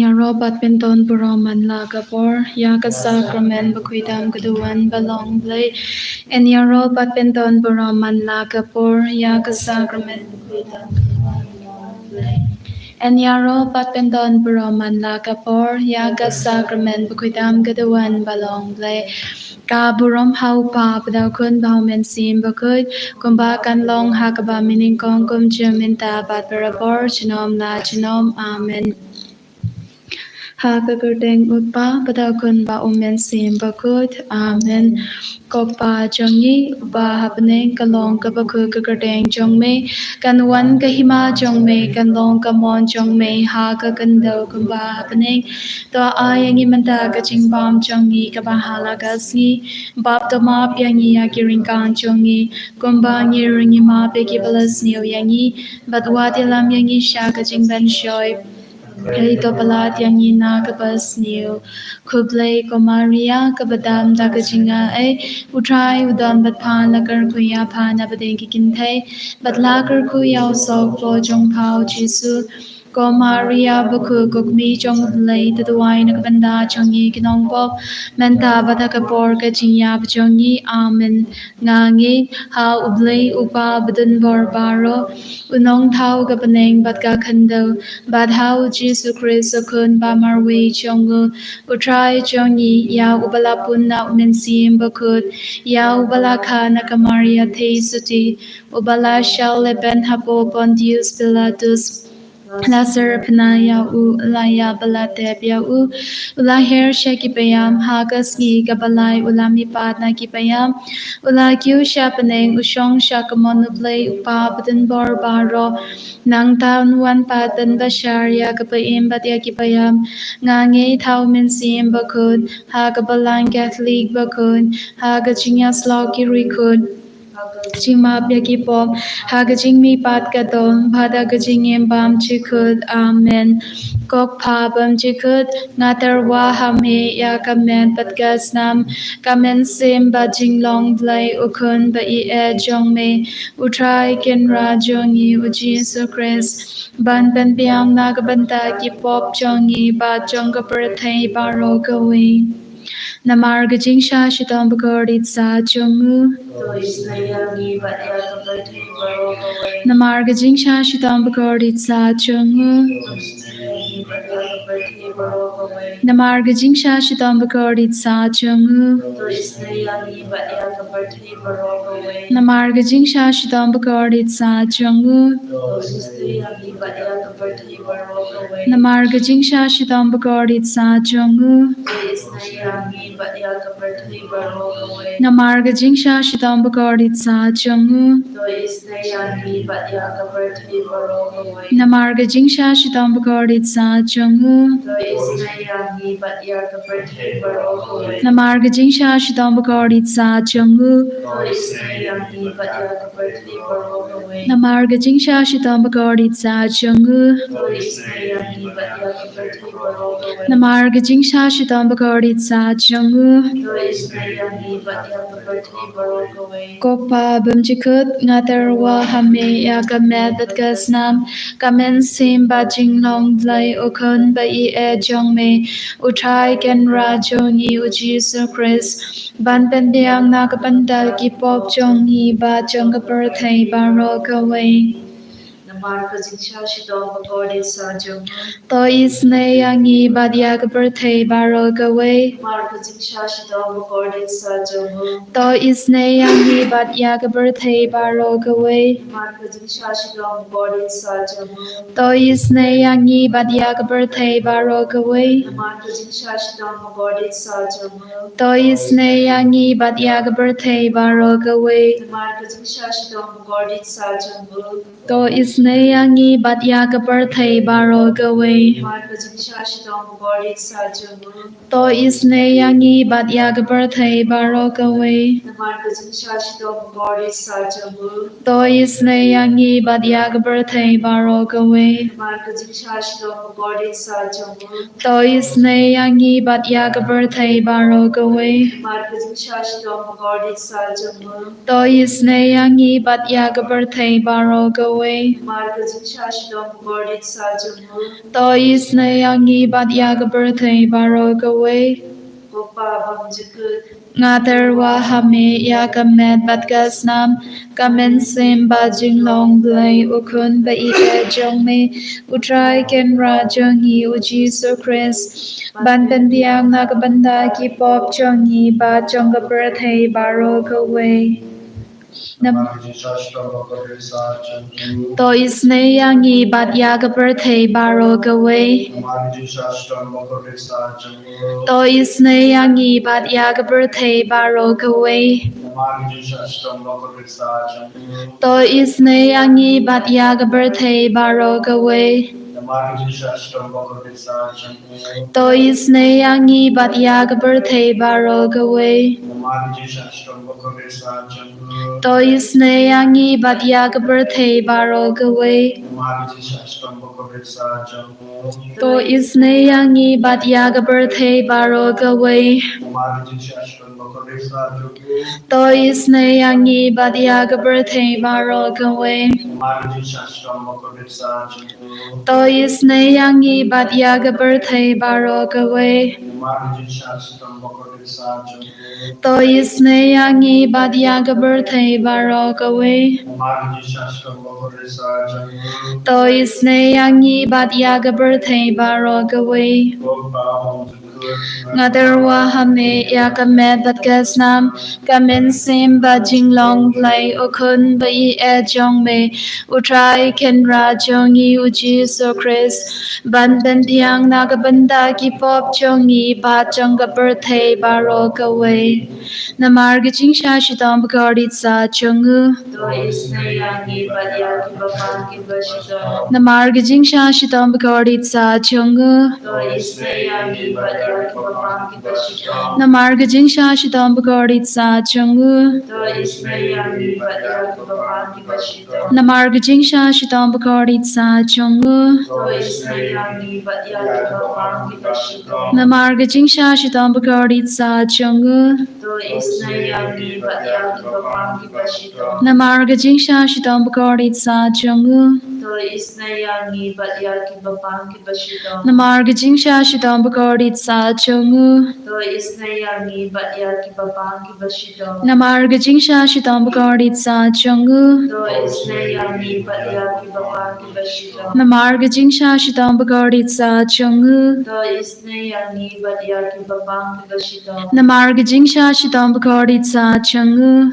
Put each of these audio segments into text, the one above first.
yaro badminton buroman la gabor ya ka sacrament bakuidam gaduan balong blay en yaro badminton buroman la gabor ya ka sacrament bakuidam gaduan balong blay en yaro badminton buroman la gabor ya ka sacrament bakuidam gaduan balong blay ka burom hau pa badau kun bau men sim bakut kumba kan long hakaba meaning kong kum jaminta bad barabor chinom la chinom amen Hakagerteng utpa badakun ba umen sim bakut amen kokpa jongi ba hapneng kalong kabaku kagerteng jongme kanwan kahima jongme kanlong kamon jongme hakagando kumba hapneng to ayangi manta kaching bam jongi kabahala gasni bab to map yangi yakiringkan jongi kumba ngiringi ma peki balas niyo yangi badwati lam yangi shakaching ben shoy Kay to palat yang ina kabas niyo kublay ko Maria kabadam dakajinga ay utray udon bat pan lakar kuya pan abadeng kikintay bat lakar kuya usok po jong pao jisu ko Maria baku kukmi jong blay tatuay nakabanda jongi kinong pop menta bata kapor kajinya bajongi amen ngangi ha ublay upa badun barbaro unong tau kapaneng bat kakando bat hau Jesu Christ kun ba marwe jongu utray jongi ya ubala punna umensim bakut ya ubala kana kamaria te suti ubala shall ben hapo Pontius Pilatus Lazar Panaya u Laya Balatebia u Ulaher Shekipayam Hagas Gi Gabalai Ulami Padna Kipayam Ulagyu Shapaneng Ushong Shakamonuplay Upa Badan Barbaro Nang Town Wan Patan Basharia Kapayim Batia Kipayam Ngange Tau Minsim Bakun Hagabalang Catholic Bakun Hagajingas Loki Rikun Jingma Biaki Pom Hagajing mi pat gadon Bada gajing embam chikut Amen Kok pabam chikut Ngatarwa hame ya kamen pat gasnam Kamen sim bajing long blay ukun ba I jong me Utray ken ra jongi u Jesus Christ Ban ben biang nagabanta ki pop jongi ba jong kapratay baro gawi Namarga jingsha shitam bakorit sa jongu Namarga jingsha shitam bakorit sa jongu Namarga jingsha shitam bakorit sa jongu Namarga jingsha shitam bakorit sa jongu Namarga jingsha shitam bakorit sa jongu Namarga jingsha shitam bakorit sa jongu Namarga jingsha shitam bakorit sa jongu Namarga jingsha shitam bakorit sa jongu Namarga jingsha shitam bakorit sa jongu Namarga jingsha shitam bakorit sa jongu Kokpa bumjikut ngatarwa hame ya kamet batgasnam kamen sim bajing long blay okun ba I jong me utray ken ra jongi u Jesus Christ ban pen biang nakapandal ki pop jongi ba jong kaparathai baro kaway To isne yangi badia kaparthai baro kaway To isne yangi badia kaparthai baro kaway To isne yangi badia kaparthai baro kaway To isne yangi badia kaparthai baro kaway To isne yangi badia kaparthai baro kaway To isne yangi badia kaparthai baro kaway To isne yangi badia kaparthai baro kaway To isne yangi badia kaparthai baro kaway To isne yangi badia kaparthai baro kaway To Sngi Nyngkong Barokaway. Ngaterwa hame ya kamet batgasnam kamen sim bajing long blay ukun ba I jong me utrai ken ra jong hi uji so Chris ban ben diang nagabanda ki pop jong hi ba jong ga birthday baro go way. To Sngi Nyngkong baro go way. To Sngi Nyngkong baro go way. To Sngi Nyngkong baro go way. To Sngi Nyngkong baro go way. To Sngi Nyngkong baro go way. To Sngi Nyngkong baro go way. To Sngi Nyngkong baro go way. To Sngi Nyngkong baro go way. To Sngi Nyngkong baro go way. To Sngi Nyngkong baro go way. Ngaterwa hame ya kamet batgasnam kamen sim bajing long blay ukun ba I jong me utrai ken ra jong I uji so Chris ban ben diang nagabanda ki pop jong I ba jong ga birthday baro go way. Namar gijing sha shidam bagardit sa chungu. Namar gijing sha shidam bagardit sa chungu. Namar gijing sha shidam bagardit sa chungu. Namar gijing sha shidam bagardit sa chungu. Namar gijing sha shidam bagardit sa chungu. Namar gijing sha shidam bagardit sa chungu. Namar gijing sha shidam bagardit sa chungu. Namar gijing sha shidam bagardit sa chungu. Namar gijing sha shidam bagardit sa chungu. Namar gijing sha shidam bagardit sa chungu.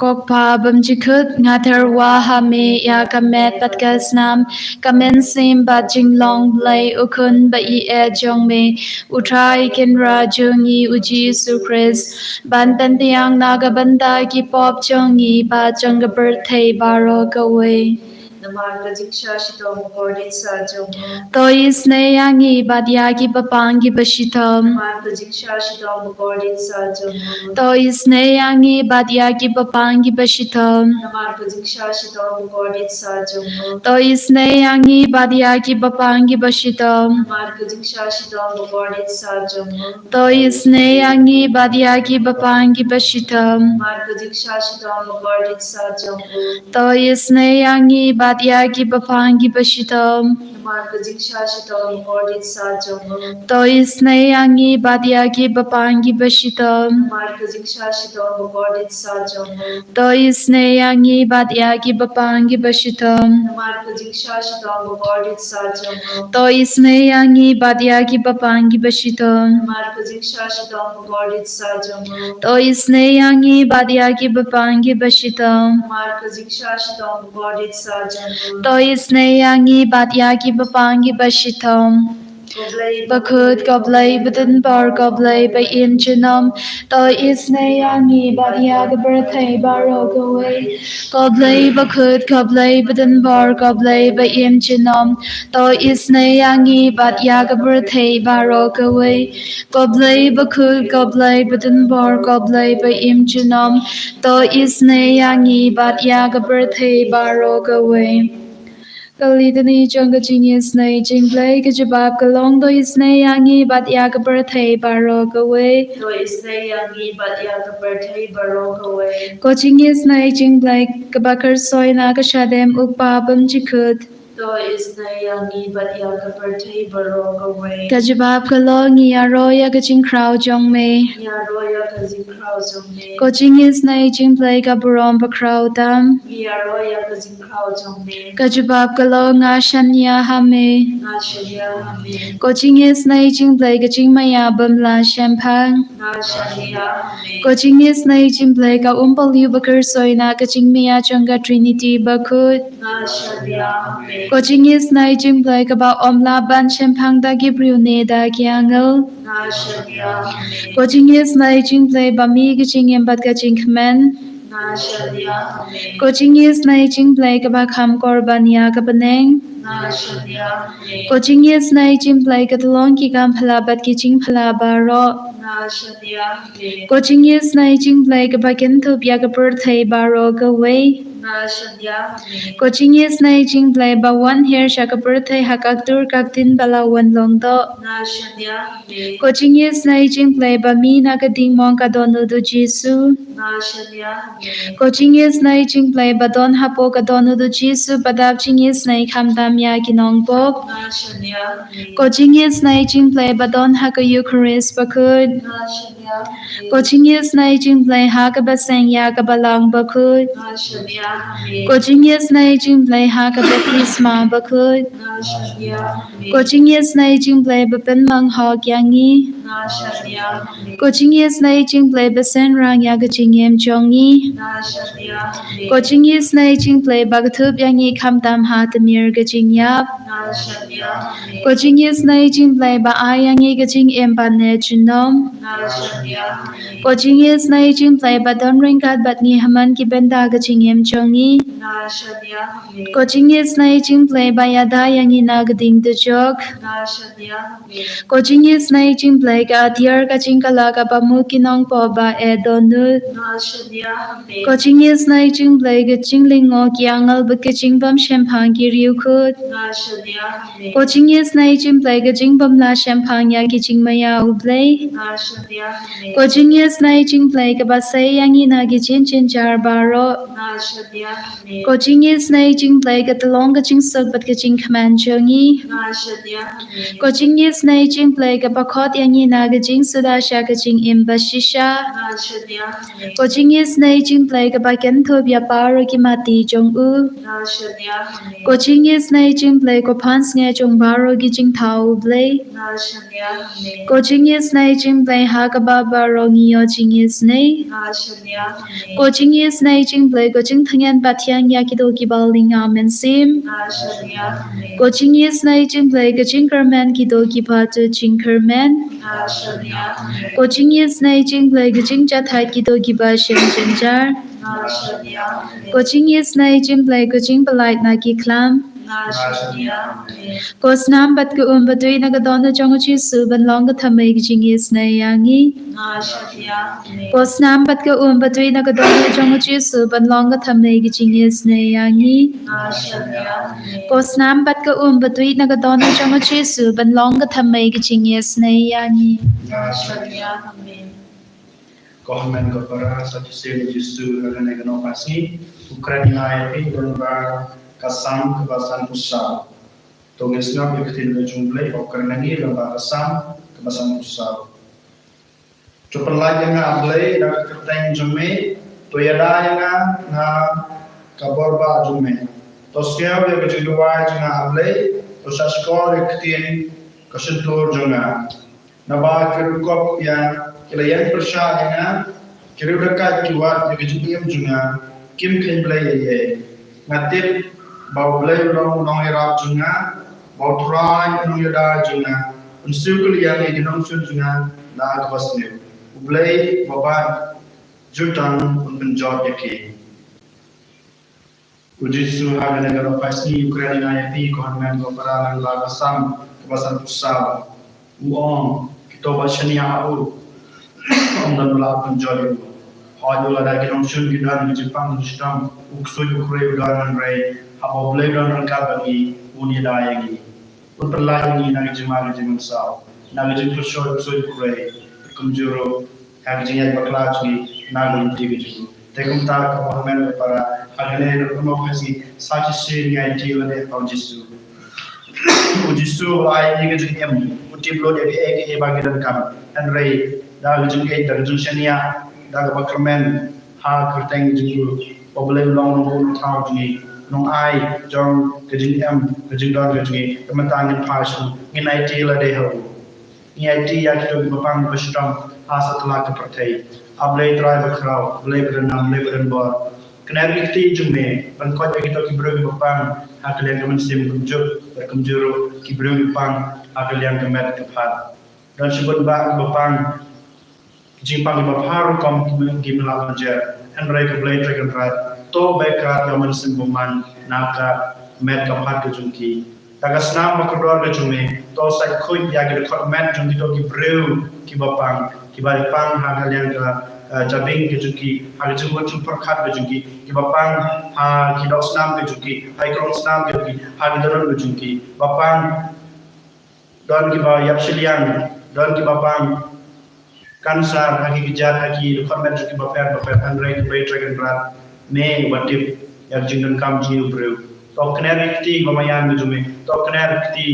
Kokpa bamjikut ngaterwa hame ya kamet patgasnam kamen sim bajing long blay ukun ba I jong me utrai ken ra jong I uji su Chris ban ben diang nagabanda ki pop jong I ba jong ga birthday baro go way. To Sngi Nyngkong bashitam. To Sngi Nyngkong bashitam. To Sngi Nyngkong bashitam. To Sngi Nyngkong bashitam. To Sngi Nyngkong bashitam. To Sngi Nyngkong bashitam. To Sngi Nyngkong bashitam. To Sngi Nyngkong bashitam. To Sngi Nyngkong bashitam. To Sngi Nyngkong bashitam. Bakut goblay button bar goblay by inchinum. To Sngi birthday baro go away. Goblay bakut goblay button bar goblay by inchinum. To Sngi birthday baro go away. Goblay bakut goblay button bar goblay by inchinum. To Sngi birthday baro go away. Kalidani jonga Jingisynei-blei kajabab kalong do isnei yangi bat ya kaberthei baro kawe. Do isnei yangi bat ya kaberthei baro kawe. Ko Jingisynei-blei kabakar soina kashadem ukpabam jikut. Do isnei yangi bat ya kaberthei baro kawe. Kajabab kalong yaro ya kajing krau jongme. Yaro ya kajing krau jongme. Ko Jingisynei-blei kaburom bakrau tam. Yaro ya kajing krau jongme. Kajabab kalong ashanya hame. Na shanya hame. Ko Jingisynei-blei kajing maya bamla shampang. Na shanya hame. Ko Jingisynei-blei ka umpaliu bakar soina kajing maya jonga Trinity bakut. Na shanya hame. Ko Jingisynei-blei ka ba omla ban shampang da gibrune da kiangal. Na shanya hame. Ko Jingisynei-blei ba mi kajing embat kajing kmen. Na shanya hame. Ko Jingisynei-blei ka ba kham korbanya ka baneng. Na shanya hame. Ko Jingisynei-blei ka talong ki kam phala bat ki jing phala baro. Na shanya hame. Ko Jingisynei-blei ka ba kintup ya ka birthday baro ka way. Na shanya hame. Ko Jingisynei-blei ba one hair sha ka birthday hakak tur kak tin bala wan long do. Na shanya hame. Ko Jingisynei-blei ba mi na ka ding mong ka donu du Jisu. Na shanya hame. Ko Jingisynei-blei ba don hapo ka donu du Jisu padap Jingisynei khamdam ya kinong pop. Na shanya hame. Ko Jingisynei-blei ba don ha ka Eucharist bakut. Na shanya hame. Ko Jingisynei-blei ha ka ba seng ya ka balang bakut. Na shanya hame. Ko Jingisynei-blei ha ka baptisma bakut. Na shanya hame. Ko Jingisynei-blei ba pen mang hok yangi. Na shanya hame. Ko Jingisynei-blei ba sen rang ya ka jingem jongi. Na shanya hame. Ko Jingisynei-blei ba ka thup yangi kham tam ha tamir ka jingyap. Na shanya hame. Ko Jingisynei-blei ba ayangi ka jing emba ne junom. Na shanya hame. Ko Jingisynei-blei ba don ring kat bat ni haman ki benda ka jingem jongi. Na shanya hame. Ko Jingisynei-blei ba yada yangi na ka ding tu jok. Na shanya hame. Ko Jingisynei-blei ka atiar ka jingkala ka ba mu kinong po ba e donut. Na shanya hame. Ko Jingisynei-blei ka jinglingo ki angal ba ka jingbam shampang ki riu kut. Na shanya hame. Ko Jingisynei-blei ka jingbam la shampang ya ki jingmaya ublei. Na shanya hame. Ko Jingisynei-blei ka ba say yangi na ki jin jar baro. Na shanya hame. Ko Jingisynei-blei ka talong ka jing sok bat ka jing kman jongi. Na shanya hame. Ko Jingisynei-blei ka ba khot yangi na ka jing suda sha ka jing imba shisha. Na shanya hame. Ko Jingisynei-blei ka ba ken thup ya paro ki mati jong u. Na shanya hame. Ko Jingisynei-blei ko phans nge jong baro ki jing thau blei. Na shanya hame. Ko Jingisynei-blei ha ka ba baro ngiyo Jingisynei. Na shanya hame. Ko Jingisynei-blei ko jing thanyan pathyang ya ki do ki baling amen sim. Na shanya hame. Ko Jingisynei-blei ka jing kerman ki do ki pa tu jing kerman. Na shanya hame. Ko Jingisynei-blei ka jing chathai ki do ki ba shen jar. Na shanya hame. Ko Jingisynei-blei ko jing palait na ki klam. Na shanya hame. Ko snam bat ka batui na ka dona jong chi su ban long ka thamai ki Jingisynei yangi. Na shanya hame. Ko snam bat ka batui na ka dona jong chi su ban long ka thamai ki Jingisynei yangi. Na shanya hame. Ko snam bat ka batui na ka dona jong chi su ban long ka thamai ki Jingisynei yangi. Na shanya hame. Government Gopara satu sel jisu dengan inovasi Ukraina itu berubah kasam kebasan pusat. Tugasnya berkaitan dengan jumlah Ukraina ini berubah kasam kebasan pusat. Cukup lagi yang ablay dan kertain jume, tu ada yang na kaborba jume. Tosnya dia berjumpa dengan ablay, tu saskor kertain kesentur jume. Nabak kerukop yang kalian percaya kira dekat kiwat yang kejubiam juga kim ken belai ye ngatip bau belai long irap juga bau turai long ida juga unsur kalian yang dinong sun juga dah kebasnya belai babat jutan penjot yake uji suha negara pasti Ukraina yati kohonmen gopara lang lagasam kebasan pusat uang kita bacanya au dan melakukan jalur. Hajul ada kita unsur kita di Jepang sistem uksuy ukre udaran ray Apa boleh don rangka bagi unia daya lagi. Perlahan ini nak jemaah jemaah nak jemaah pusat kurai kumjuro nak jemaah bakla lagi nak jemaah juga. Tekum tak kepahaman para hagane rumah kasih sahaja Sngi Nyngkong kau jisu. Jisu lai ni kerja utip lo dia bagi dan kam. Andrei dah jemaah Jingisynei dah bakerman ha kerteng jisu. Problem long tahu ni. Nong ai jong kejing don kejing kementan pasu nginai ti la de ho ngai ti ya ki bapang bestam asa tela ke partai ablai trai bakrau ablai berenam bor kena bikti jume pan ko ya kita ki bro bapang hakalian kemen sim kumjuro ki bro bapang hakalian kemet kepat dan sebut bapang jimpang baparu kom gimla manja and rek ablai dragon rat to bekat yaman simbuman naka met kapat ke jungki taga snam makodor ke jume to sai khoi ya ge khot met jungki to ki breu ki bapang ki bari pang ha galian ka jabing ke jungki ha ge jungko chung perkhat ke jungki ki bapang ha ki dok snam ke jungki hai krong snam ke jungki ha ge doron ke jungki bapang don ki ba yapsilian don ki bapang kansar haki kejar haki khot met jungki baper andrai ki bay dragon rat me watip yang jingan kam jiu bro to kner kti gomayan jume to kner kti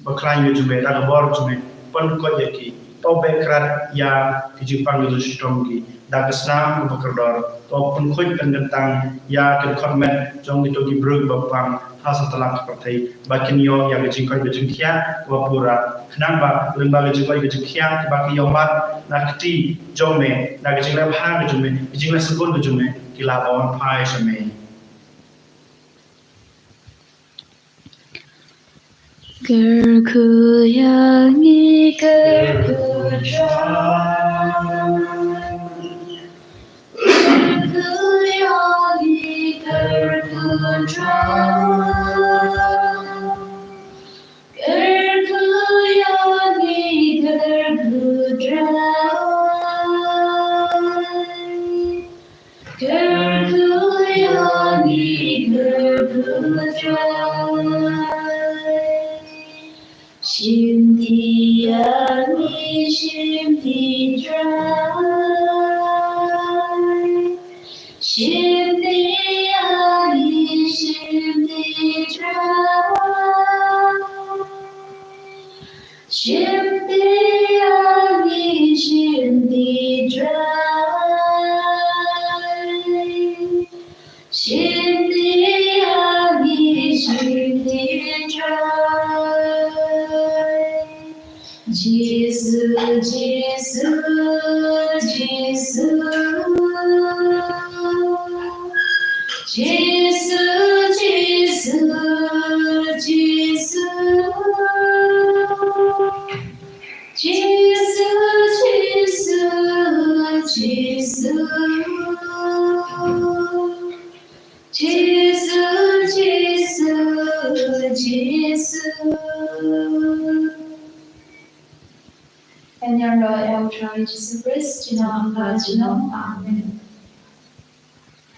baklan jume da bor jume pon ko yaki to bekrat ya kijipang ju strong ki da snam bakardor to pon khoj pendentang ya ke comment jong itu ki bro bapang hasa talak partai bakin yo yang jingkoi bejingkia wapura kenapa lembaga jingkoi bejingkia baki yo mat nakti jome na jingla bhang jume jingla sebut jume kila on pai seme Gerku yangi gerku And your Lord, our Lord Jesus Christ, Amen.